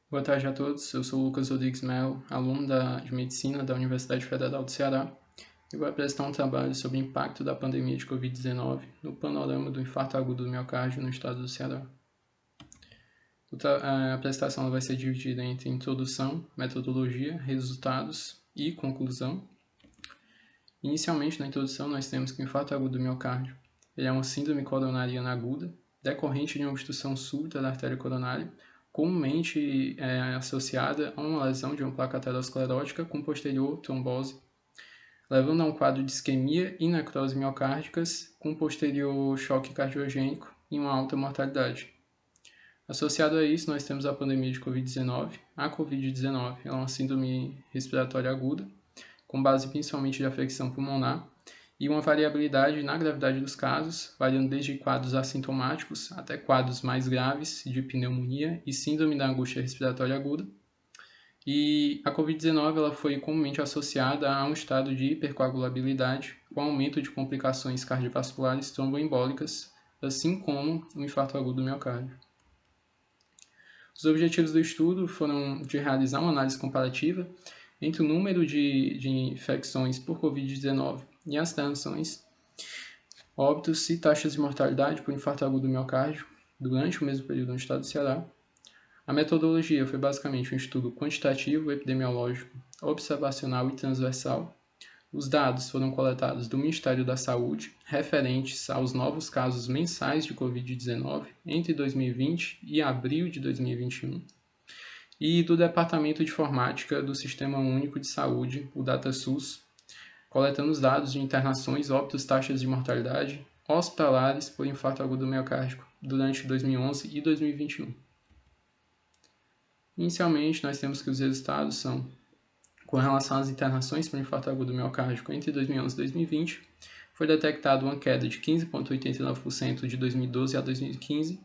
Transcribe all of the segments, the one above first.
Boa tarde a todos, eu sou o Lucas Rodrigues Melo, aluno de Medicina da Universidade Federal do Ceará, e vou apresentar um trabalho sobre o impacto da pandemia de Covid-19 no panorama do infarto agudo do miocárdio no estado do Ceará. A apresentação vai ser dividida entre introdução, metodologia, resultados e conclusão. Inicialmente, na introdução, nós temos que o infarto agudo do miocárdio ele é uma síndrome coronariana aguda, decorrente de uma obstrução súbita da artéria coronária, comumente associada a uma lesão de uma placa aterosclerótica com posterior trombose, levando a um quadro de isquemia e necrose miocárdicas com posterior choque cardiogênico e uma alta mortalidade. Associado a isso, nós temos a pandemia de Covid-19. A Covid-19 é uma síndrome respiratória aguda, com base principalmente de afecção pulmonar, e uma variabilidade na gravidade dos casos, variando desde quadros assintomáticos até quadros mais graves de pneumonia e síndrome da angústia respiratória aguda. E a Covid-19 ela foi comumente associada a um estado de hipercoagulabilidade, com aumento de complicações cardiovasculares tromboembólicas, assim como o infarto agudo do miocárdio. Os objetivos do estudo foram de realizar uma análise comparativa entre o número de infecções por Covid-19 e as internações, óbitos e taxas de mortalidade por infarto agudo do miocárdio durante o mesmo período no estado do Ceará. A metodologia foi basicamente um estudo quantitativo, epidemiológico, observacional e transversal. Os dados foram coletados do Ministério da Saúde, referentes aos novos casos mensais de Covid-19 entre 2020 e abril de 2021, e do Departamento de Informática do Sistema Único de Saúde, o DataSUS, coletando os dados de internações, óbitos, taxas de mortalidade hospitalares por infarto agudo miocárdico durante 2011 e 2021. Inicialmente, nós temos que os resultados são, com relação às internações por infarto agudo miocárdico entre 2011 e 2020, foi detectada uma queda de 15,89% de 2012 a 2015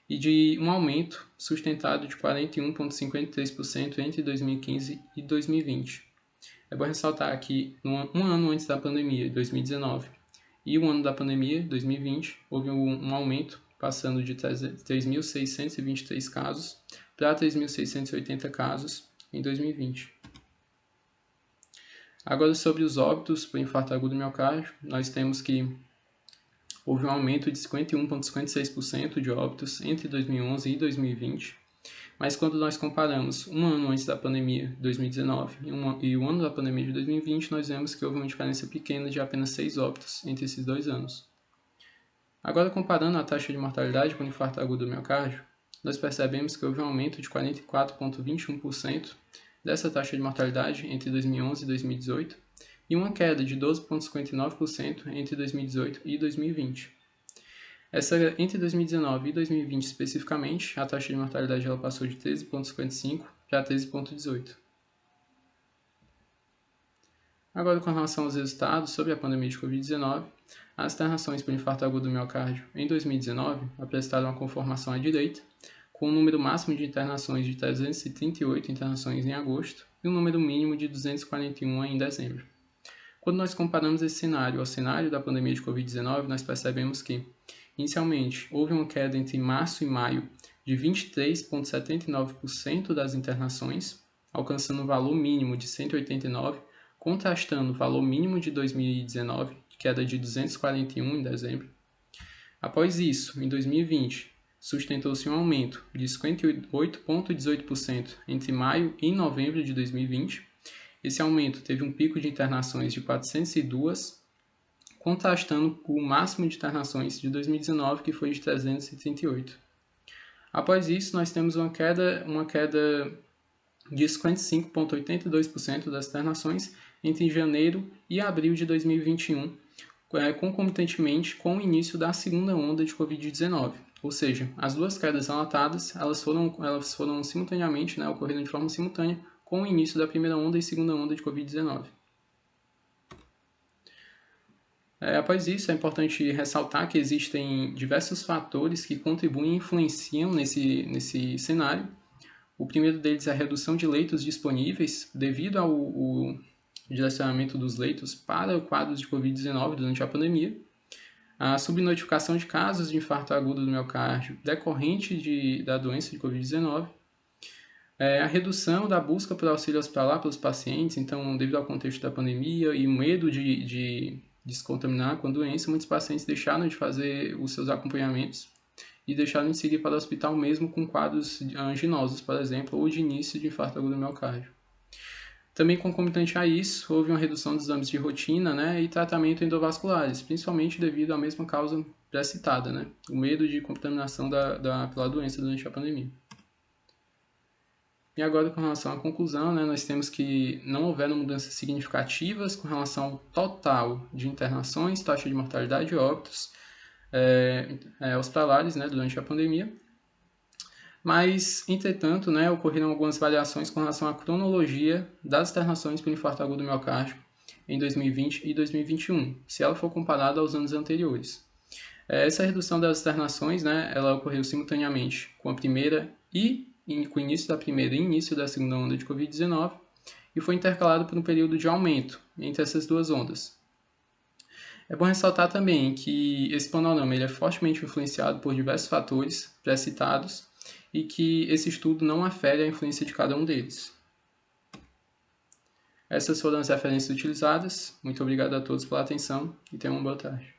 e de um aumento sustentado de 41,53% entre 2015 e 2020. É bom ressaltar que um ano antes da pandemia, 2019, e o ano da pandemia, 2020, houve um aumento, passando de 3.623 casos para 3.680 casos em 2020. Agora, sobre os óbitos por infarto agudo do miocárdio, nós temos que houve um aumento de 51,56% de óbitos entre 2011 e 2020, mas quando nós comparamos um ano antes da pandemia, 2019, e o ano da pandemia de 2020, nós vemos que houve uma diferença pequena de apenas 6 óbitos entre esses dois anos. Agora, comparando a taxa de mortalidade por infarto agudo do miocárdio, nós percebemos que houve um aumento de 44,21% dessa taxa de mortalidade entre 2011 e 2018 e uma queda de 12,59% entre 2018 e 2020. Entre 2019 e 2020 especificamente, a taxa de mortalidade ela passou de 13,55 para 13,18. Agora, com relação aos resultados sobre a pandemia de Covid-19, as internações por infarto agudo do miocárdio em 2019 apresentaram uma conformação à direita, com um número máximo de internações de 338 internações em agosto e um número mínimo de 241 em dezembro. Quando nós comparamos esse cenário ao cenário da pandemia de Covid-19, nós percebemos que, inicialmente, houve uma queda entre março e maio de 23,79% das internações, alcançando um valor mínimo de 189, contrastando o valor mínimo de 2019, queda de 241 em dezembro. Após isso, em 2020, sustentou-se um aumento de 58,18% entre maio e novembro de 2020. Esse aumento teve um pico de internações de 402, contrastando com o máximo de internações de 2019, que foi de 338. Após isso, nós temos uma queda de 55,82% das internações entre janeiro e abril de 2021, concomitantemente com o início da segunda onda de Covid-19. Ou seja, as duas quedas relatadas, elas foram simultaneamente, ocorreram de forma simultânea com o início da primeira onda e segunda onda de Covid-19. Após isso, é importante ressaltar que existem diversos fatores que contribuem e influenciam nesse cenário. O primeiro deles é a redução de leitos disponíveis devido ao direcionamento dos leitos para quadros de Covid-19 durante a pandemia, a subnotificação de casos de infarto agudo do miocárdio decorrente da doença de Covid-19, A redução da busca por auxílio hospitalar pelos pacientes, então, devido ao contexto da pandemia e o medo de se contaminar com a doença, muitos pacientes deixaram de fazer os seus acompanhamentos e deixaram de seguir para o hospital mesmo com quadros anginosos, por exemplo, ou de início de infarto agudo do miocárdio. Também concomitante a isso, houve uma redução dos exames de rotina, né, e tratamento endovasculares, principalmente devido à mesma causa pré-citada, né, o medo de contaminação pela doença durante a pandemia. E agora, com relação à conclusão, né, nós temos que não houveram mudanças significativas com relação ao total de internações, taxa de mortalidade e óbitos hospitalares, né, durante a pandemia. Mas, entretanto, né, ocorreram algumas variações com relação à cronologia das internações por infarto agudo do miocárdio em 2020 e 2021, se ela for comparada aos anos anteriores. Essa redução das internações, né, ela ocorreu simultaneamente com a primeira com o início da primeira e início da segunda onda de Covid-19 e foi intercalado por um período de aumento entre essas duas ondas. É bom ressaltar também que esse panorama ele é fortemente influenciado por diversos fatores pré-citados e que esse estudo não afere a influência de cada um deles. Essas foram as referências utilizadas. Muito obrigado a todos pela atenção e tenham uma boa tarde.